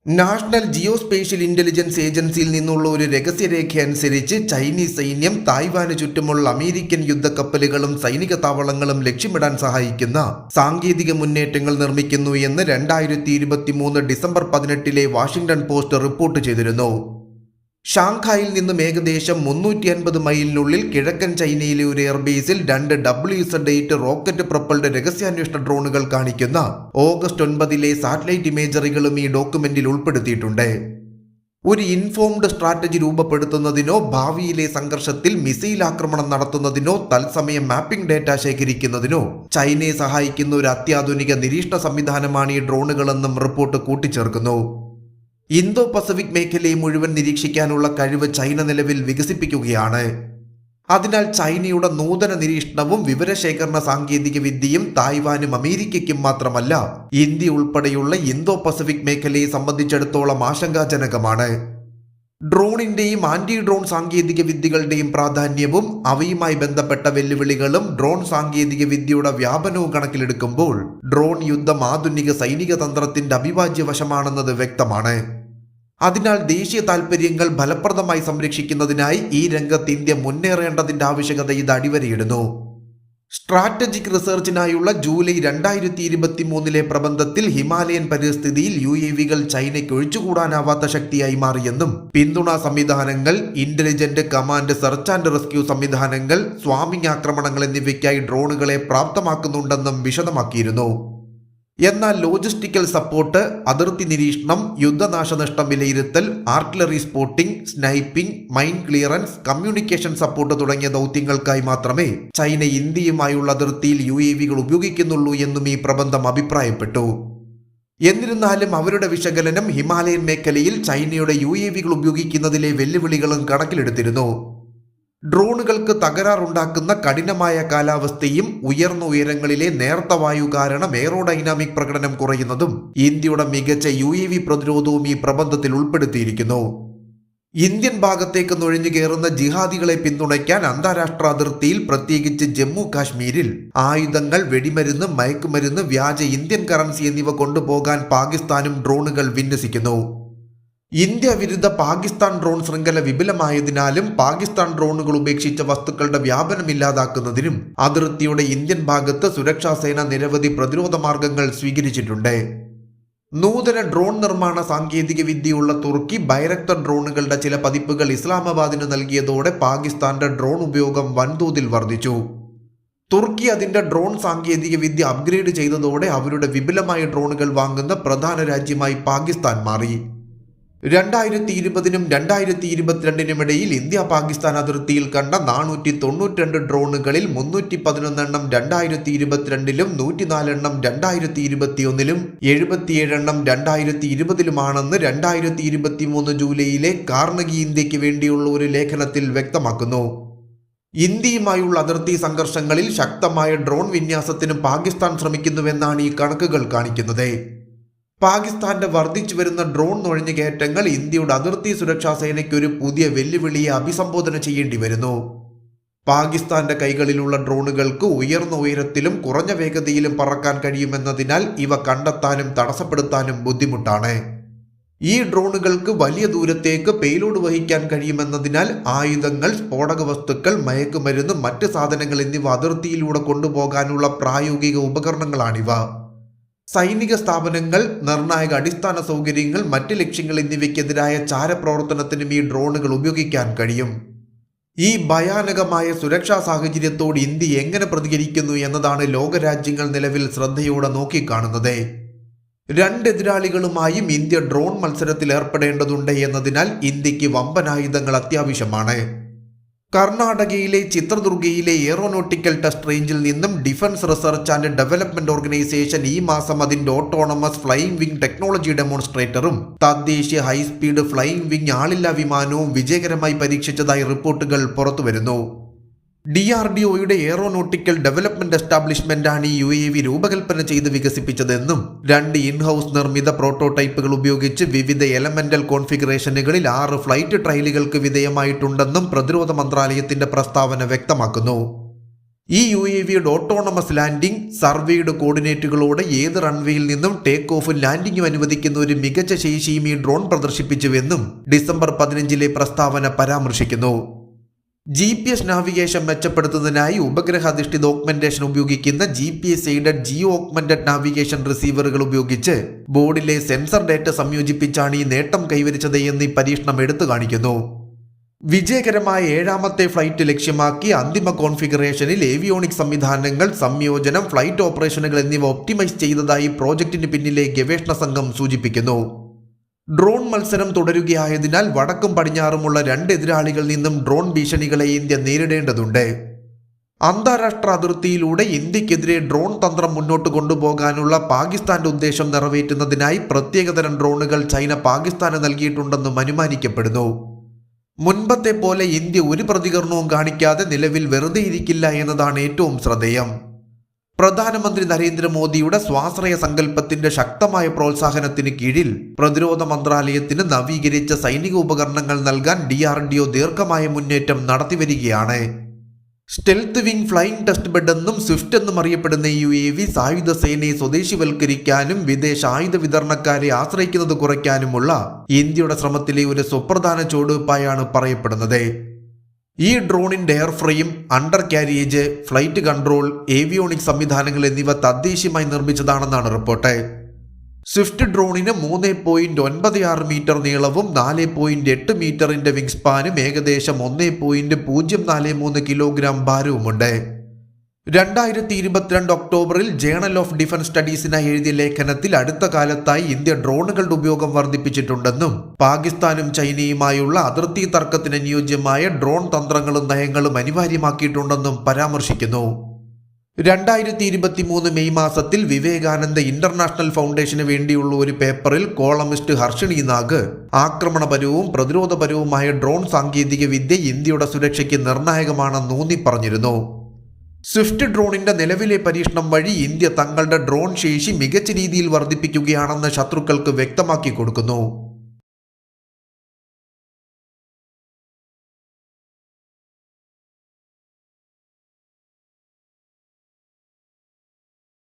National geospatial intelligence ഏജൻസിയിൽ നിന്നുള്ള ഒരു രഹസ്യരേഖ അനുസരിച്ച് ചൈനീസ് സൈന്യം തായ്വാന് ചുറ്റുമുള്ള അമേരിക്കൻ യുദ്ധക്കപ്പലുകളും സൈനിക താവളങ്ങളും ലക്ഷ്യമിടാൻ സഹായിക്കുന്ന സാങ്കേതിക മുന്നേറ്റങ്ങൾ നിർമ്മിക്കുന്നു എന്ന് 2023 ഡിസംബർ 18 വാഷിംഗ്ടൺ പോസ്റ്റ് റിപ്പോർട്ട് ചെയ്തിരുന്നു. ഷാങ്ഹായിൽ നിന്നും ഏകദേശം 350 മൈലിനുള്ളിൽ കിഴക്കൻ ചൈനയിലെ ഒരു എയർബേസിൽ 2 WZ-8 റോക്കറ്റ് പ്രൊപ്പൽഡ് രഹസ്യാന്വേഷണ ഡ്രോണുകൾ കാണിക്കുന്ന ഓഗസ്റ്റ് 9 സാറ്റലൈറ്റ് ഇമേജറികളും ഈ ഡോക്യുമെന്റിൽ ഉൾപ്പെടുത്തിയിട്ടുണ്ട്. ഒരു ഇൻഫോംഡ് സ്ട്രാറ്റജി രൂപപ്പെടുത്തുന്നതിനോ ഭാവിയിലെ സംഘർഷത്തിൽ മിസൈൽ ആക്രമണം നടത്തുന്നതിനോ തത്സമയം മാപ്പിംഗ് ഡേറ്റ ശേഖരിക്കുന്നതിനോ ചൈനയെ സഹായിക്കുന്ന ഒരു അത്യാധുനിക നിരീക്ഷണ സംവിധാനമാണ് ഈ ഡ്രോണുകളെന്നും റിപ്പോർട്ട് കൂട്ടിച്ചേർക്കുന്നു. ഇന്തോ പസഫിക് മേഖലയെ മുഴുവൻ നിരീക്ഷിക്കാനുള്ള കഴിവ് ചൈന നിലവിൽ വികസിപ്പിക്കുകയാണ്. അതിനാൽ ചൈനയുടെ നൂതന നിരീക്ഷണവും വിവരശേഖരണ സാങ്കേതിക വിദ്യയും തായ്വാനും അമേരിക്കയ്ക്കും മാത്രമല്ല ഇന്ത്യ ഉൾപ്പെടെയുള്ള ഇന്തോ പസഫിക് മേഖലയെ സംബന്ധിച്ചിടത്തോളം ആശങ്കാജനകമാണ്. ഡ്രോണിന്റെയും ആന്റി ഡ്രോൺ സാങ്കേതിക വിദ്യകളുടെയും പ്രാധാന്യവും അവയുമായി ബന്ധപ്പെട്ട വെല്ലുവിളികളും ഡ്രോൺ സാങ്കേതിക വിദ്യയുടെ വ്യാപനവും കണക്കിലെടുക്കുമ്പോൾ ഡ്രോൺ യുദ്ധം ആധുനിക സൈനിക തന്ത്രത്തിന്റെ അവിഭാജ്യ വശമാണെന്നത് വ്യക്തമാണ്. അതിനാൽ ദേശീയ താൽപര്യങ്ങൾ ഫലപ്രദമായി സംരക്ഷിക്കുന്നതിനായി ഈ രംഗത്ത് ഇന്ത്യ മുന്നേറേണ്ടതിന്റെ ആവശ്യകത ഇത് അടിവരയിടുന്നു. സ്ട്രാറ്റജിക് റിസർച്ചിനായുള്ള ജൂലൈ 2023 പ്രബന്ധത്തിൽ ഹിമാലയൻ പരിസ്ഥിതിയിൽ UAVകൾ ചൈനയ്ക്ക് ഒഴിച്ചുകൂടാനാവാത്ത ശക്തിയായി മാറിയെന്നും പിന്തുണാ സംവിധാനങ്ങൾ, intelligent command, search and rescue സംവിധാനങ്ങൾ, സ്വാമിംഗ് ആക്രമണങ്ങൾ എന്നിവയ്ക്കായി ഡ്രോണുകളെ പ്രാപ്തമാക്കുന്നുണ്ടെന്നും വിശദമാക്കിയിരുന്നു. എന്നാൽ ലോജിസ്റ്റിക്കൽ സപ്പോർട്ട്, അതിർത്തി നിരീക്ഷണം, യുദ്ധനാശനഷ്ടം വിലയിരുത്തൽ, artillery spotting, sniping, mine clearance, communication support തുടങ്ങിയ ദൗത്യങ്ങൾക്കായി മാത്രമേ ചൈന ഇന്ത്യയുമായുള്ള അതിർത്തിയിൽ UAVകൾ ഉപയോഗിക്കുന്നുള്ളൂ എന്നും ഈ പ്രബന്ധം അഭിപ്രായപ്പെട്ടു. എന്നിരുന്നാലും അവരുടെ വിശകലനം ഹിമാലയൻ മേഖലയിൽ ചൈനയുടെ UAVകൾ ഉപയോഗിക്കുന്നതിലെ വെല്ലുവിളികളും കണക്കിലെടുത്തിരുന്നു. ഡ്രോണുകൾക്ക് തകരാറുണ്ടാക്കുന്ന കഠിനമായ കാലാവസ്ഥയും ഉയർന്ന ഉയരങ്ങളിലെ നേർത്ത വായു കാരണം എയറോഡൈനാമിക് പ്രകടനം കുറയുന്നതും ഇന്ത്യയുടെ മികച്ച UAV പ്രതിരോധവും ഈ പ്രബന്ധത്തിൽ ഉൾപ്പെടുത്തിയിരിക്കുന്നു. ഇന്ത്യൻ ഭാഗത്തേക്ക് നുഴഞ്ഞു കയറുന്ന ജിഹാദികളെ പിന്തുണയ്ക്കാൻ അന്താരാഷ്ട്ര അതിർത്തിയിൽ, പ്രത്യേകിച്ച് ജമ്മു കാശ്മീരിൽ ആയുധങ്ങൾ, വെടിമരുന്ന്, മയക്കുമരുന്ന്, വ്യാജ ഇന്ത്യൻ കറൻസി എന്നിവ കൊണ്ടുപോകാൻ പാകിസ്ഥാനും ഡ്രോണുകൾ വിന്യസിക്കുന്നു. ഇന്ത്യ വിരുദ്ധ പാകിസ്ഥാൻ ഡ്രോൺ ശൃംഖല വിപുലമായതിനാലും പാകിസ്ഥാൻ ഡ്രോണുകൾ ഉപേക്ഷിച്ച വസ്തുക്കളുടെ വ്യാപനം ഇല്ലാതാക്കുന്നതിനും അതിർത്തിയുടെ ഇന്ത്യൻ ഭാഗത്ത് സുരക്ഷാ സേന നിരവധി പ്രതിരോധ മാർഗങ്ങൾ സ്വീകരിച്ചിട്ടുണ്ട്. നൂതന ഡ്രോൺ നിർമ്മാണ സാങ്കേതിക വിദ്യയുള്ള തുർക്കി ബൈറക്ടർ ഡ്രോണുകളുടെ ചില പതിപ്പുകൾ ഇസ്ലാമാബാദിന് നൽകിയതോടെ പാകിസ്ഥാന്റെ ഡ്രോൺ ഉപയോഗം വൻതോതിൽ വർദ്ധിച്ചു. തുർക്കി അതിന്റെ ഡ്രോൺ സാങ്കേതിക വിദ്യ അപ്ഗ്രേഡ് ചെയ്തതോടെ അവരുടെ വിപുലമായ ഡ്രോണുകൾ വാങ്ങുന്ന പ്രധാന രാജ്യമായി പാകിസ്ഥാൻ മാറി. 2020 നും 2022 ഇടയിൽ ഇന്ത്യ പാകിസ്ഥാൻ അതിർത്തിയിൽ കണ്ട 492 ഡ്രോണുകളിൽ 311 എണ്ണം 2022 104 എണ്ണം 2021 77 എണ്ണം 2020 2023 ജൂലൈയിലെ കാർണഗി ഇന്ത്യക്ക് വേണ്ടിയുള്ള ഒരു ലേഖനത്തിൽ വ്യക്തമാക്കുന്നു. ഇന്ത്യയുമായുള്ള അതിർത്തി സംഘർഷങ്ങളിൽ ശക്തമായ ഡ്രോൺ വിന്യാസത്തിന് പാകിസ്ഥാൻ ശ്രമിക്കുന്നുവെന്നാണ് ഈ കണക്കുകൾ കാണിക്കുന്നത്. പാകിസ്ഥാന്റെ വർദ്ധിച്ചു വരുന്ന ഡ്രോൺ നുഴഞ്ഞുകയറ്റങ്ങൾ ഇന്ത്യയുടെ അതിർത്തി സുരക്ഷാ സേനയ്ക്ക് ഒരു പുതിയ വെല്ലുവിളിയെ അഭിസംബോധന ചെയ്യേണ്ടി വരുന്നു. പാകിസ്ഥാന്റെ കൈകളിലുള്ള ഡ്രോണുകൾക്ക് ഉയർന്ന ഉയരത്തിലും കുറഞ്ഞ വേഗതയിലും പറക്കാൻ കഴിയുമെന്നതിനാൽ ഇവ കണ്ടെത്താനും തടസ്സപ്പെടുത്താനും ബുദ്ധിമുട്ടാണ്. ഈ ഡ്രോണുകൾക്ക് വലിയ ദൂരത്തേക്ക് പേലോഡ് വഹിക്കാൻ കഴിയുമെന്നതിനാൽ ആയുധങ്ങൾ, സ്ഫോടക വസ്തുക്കൾ, മയക്കുമരുന്ന്, മറ്റ് സാധനങ്ങൾ എന്നിവ അതിർത്തിയിലൂടെ കൊണ്ടുപോകാനുള്ള പ്രായോഗിക ഉപകരണങ്ങളാണിവ. സൈനിക സ്ഥാപനങ്ങൾ, നിർണായക അടിസ്ഥാന സൗകര്യങ്ങൾ, മറ്റ് ലക്ഷ്യങ്ങൾ എന്നിവയ്ക്കെതിരായ ചാരപ്രവർത്തനത്തിനും ഈ ഡ്രോണുകൾ ഉപയോഗിക്കാൻ കഴിയും. ഈ ഭയാനകമായ സുരക്ഷാ സാഹചര്യത്തോട് ഇന്ത്യ എങ്ങനെ പ്രതികരിക്കുന്നു എന്നതാണ് ലോകരാജ്യങ്ങൾ നിലവിൽ ശ്രദ്ധയോടെ നോക്കിക്കാണുന്നത്. രണ്ട് എതിരാളികളുമായും ഇന്ത്യ ഡ്രോൺ മത്സരത്തിൽ ഏർപ്പെടേണ്ടതുണ്ട് എന്നതിനാൽ ഇന്ത്യക്ക് വമ്പനായുധങ്ങൾ അത്യാവശ്യമാണ്. കർണാടകയിലെ ചിത്രദുർഗയിലെ എയറോനോട്ടിക്കൽ ടെസ്റ്റ് റേഞ്ചിൽ നിന്നും defence research and development organisation ഈ മാസം അതിന്റെ ഓട്ടോണമസ് ഫ്ലൈയിങ് വിംഗ് ടെക്നോളജി ഡെമോൺസ്ട്രേറ്ററും തദ്ദേശീയ ഹൈസ്പീഡ് ഫ്ലൈയിങ് വിംഗ് ആളില്ലാ വിമാനവും വിജയകരമായി പരീക്ഷിച്ചതായി റിപ്പോർട്ടുകൾ പുറത്തുവരുന്നു. DRDOയുടെ എയറോനോട്ടിക്കൽ ഡെവലപ്മെന്റ് എസ്റ്റാബ്ലിഷ്മെന്റാണ് ഈ UAV രൂപകൽപ്പന ചെയ്ത് വികസിപ്പിച്ചതെന്നും 2 ഇൻഹൌസ് നിർമ്മിത പ്രോട്ടോടൈപ്പുകൾ ഉപയോഗിച്ച് വിവിധ എലമെന്റൽ കോൺഫിഗറേഷനുകളിൽ 6 ഫ്ലൈറ്റ് ട്രയലുകൾക്ക് വിധേയമായിട്ടുണ്ടെന്നും പ്രതിരോധ മന്ത്രാലയത്തിന്റെ പ്രസ്താവന വ്യക്തമാക്കുന്നു. ഈ UAVയുടെ ഓട്ടോണമസ് ലാൻഡിംഗ്, സർവേയുടെ കോർഡിനേറ്റുകളോടെ ഏത് റൺവേയിൽ നിന്നും ടേക്ക് ഓഫും ലാൻഡിംഗും അനുവദിക്കുന്ന ഒരു മികച്ച ശേഷിയും ഈ ഡ്രോൺ പ്രദർശിപ്പിച്ചുവെന്നും ഡിസംബർ 15 പ്രസ്താവന പരാമർശിക്കുന്നു. GPS നാവിഗേഷൻ മെച്ചപ്പെടുത്തുന്നതിനായി ഉപഗ്രഹാധിഷ്ഠിത ഓഗ്മെന്റേഷൻ ഉപയോഗിക്കുന്ന GPS aided geo augmented navigation റിസീവറുകൾ ഉപയോഗിച്ച് ബോർഡിലെ സെൻസർ ഡേറ്റ സംയോജിപ്പിച്ചാണ് ഈ നേട്ടം കൈവരിച്ചത് എന്ന് ഈ പരീക്ഷണം എടുത്തു കാണിക്കുന്നു. വിജയകരമായ 7ാമത്തെ ഫ്ലൈറ്റ് ലക്ഷ്യമാക്കി അന്തിമ കോൺഫിഗറേഷനിൽ ഏവിയോണിക് സംവിധാനങ്ങൾ, സംയോജനം, ഫ്ലൈറ്റ് ഓപ്പറേഷനുകൾ എന്നിവ ഒപ്റ്റിമൈസ് ചെയ്തതായി പ്രോജക്റ്റിന് പിന്നിലെ ഗവേഷണ സംഘം സൂചിപ്പിക്കുന്നു. ഡ്രോൺ മത്സരം തുടരുകയായതിനാൽ വടക്കും പടിഞ്ഞാറുമുള്ള 2 എതിരാളികളിൽ നിന്നും ഡ്രോൺ ഭീഷണികളെ ഇന്ത്യ നേരിടേണ്ടതുണ്ട്. അന്താരാഷ്ട്ര അതിർത്തിയിലൂടെ ഇന്ത്യക്കെതിരെ ഡ്രോൺ തന്ത്രം മുന്നോട്ട് കൊണ്ടുപോകാനുള്ള പാകിസ്ഥാന്റെ ഉദ്ദേശം നിറവേറ്റുന്നതിനായി പ്രത്യേകതരം ഡ്രോണുകൾ ചൈന പാകിസ്ഥാന് നൽകിയിട്ടുണ്ടെന്നും അനുമാനിക്കപ്പെടുന്നു. മുൻപത്തെ പോലെ ഇന്ത്യ ഒരു പ്രതികരണവും കാണിക്കാതെ നിലവിൽ വെറുതെ ഇരിക്കില്ല എന്നതാണ് ഏറ്റവും ശ്രദ്ധേയം. പ്രധാനമന്ത്രി നരേന്ദ്രമോദിയുടെ സ്വാശ്രയ സങ്കല്പത്തിന്റെ ശക്തമായ പ്രോത്സാഹനത്തിന് കീഴിൽ പ്രതിരോധ മന്ത്രാലയത്തിന് നവീകരിച്ച സൈനിക ഉപകരണങ്ങൾ നൽകാൻ DRDO ദീർഘമായ മുന്നേറ്റം നടത്തിവരികയാണ്. Stealth wing flying test bed എന്നും സ്വിഫ്റ്റ് എന്നും അറിയപ്പെടുന്ന ഈ UAV സായുധ സേനയെ സ്വദേശിവൽക്കരിക്കാനും വിദേശ ആയുധ വിതരണക്കാരെ ആശ്രയിക്കുന്നത് കുറയ്ക്കാനുമുള്ള ഇന്ത്യയുടെ ശ്രമത്തിലെ ഒരു സുപ്രധാന ചുവടുവയ്പായാണ് പറയപ്പെടുന്നത്. ഈ ഡ്രോണിന്റെ airframe, undercarriage, flight control, avionic സംവിധാനങ്ങൾ എന്നിവ തദ്ദേശീയമായി നിർമ്മിച്ചതാണെന്നാണ് റിപ്പോർട്ട്. സ്വിഫ്റ്റ് ഡ്രോണിന് 3.96 മീറ്റർ നീളവും 4.8 മീറ്ററിന്റെ വിങ് സ്പാനും ഏകദേശം 1.043 കിലോഗ്രാം ഭാരവുമുണ്ട്. 2022 ഒക്ടോബറിൽ ജേണൽ ഓഫ് ഡിഫൻസ് സ്റ്റഡീസിനായി എഴുതിയ ലേഖനത്തിൽ അടുത്ത കാലത്തായി ഇന്ത്യ ഡ്രോണുകളുടെ ഉപയോഗം വർദ്ധിപ്പിച്ചിട്ടുണ്ടെന്നും പാകിസ്ഥാനും ചൈനയുമായുള്ള അതിർത്തി തർക്കത്തിന് അനുയോജ്യമായ ഡ്രോൺ തന്ത്രങ്ങളും നയങ്ങളും അനിവാര്യമാക്കിയിട്ടുണ്ടെന്നും പരാമർശിക്കുന്നു. 2023 മെയ് മാസത്തിൽ വിവേകാനന്ദ ഇന്റർനാഷണൽ ഫൗണ്ടേഷന് വേണ്ടിയുള്ള ഒരു പേപ്പറിൽ കോളമിസ്റ്റ് ഹർഷിണി നാഗ് ആക്രമണപരവും പ്രതിരോധപരവുമായ ഡ്രോൺ സാങ്കേതിക വിദ്യ ഇന്ത്യയുടെ സുരക്ഷയ്ക്ക് നിർണായകമാണെന്ന് ഊന്നി പറഞ്ഞിരുന്നു. സ്വിഫ്റ്റ് ഡ്രോണിന്റെ നിലവിലെ പരീക്ഷണം വഴി ഇന്ത്യ തങ്ങളുടെ ഡ്രോൺ ശേഷി മികച്ച രീതിയിൽ വർദ്ധിപ്പിക്കുകയാണെന്ന് ശത്രുക്കൾക്ക് വ്യക്തമാക്കി കൊടുക്കുന്നു.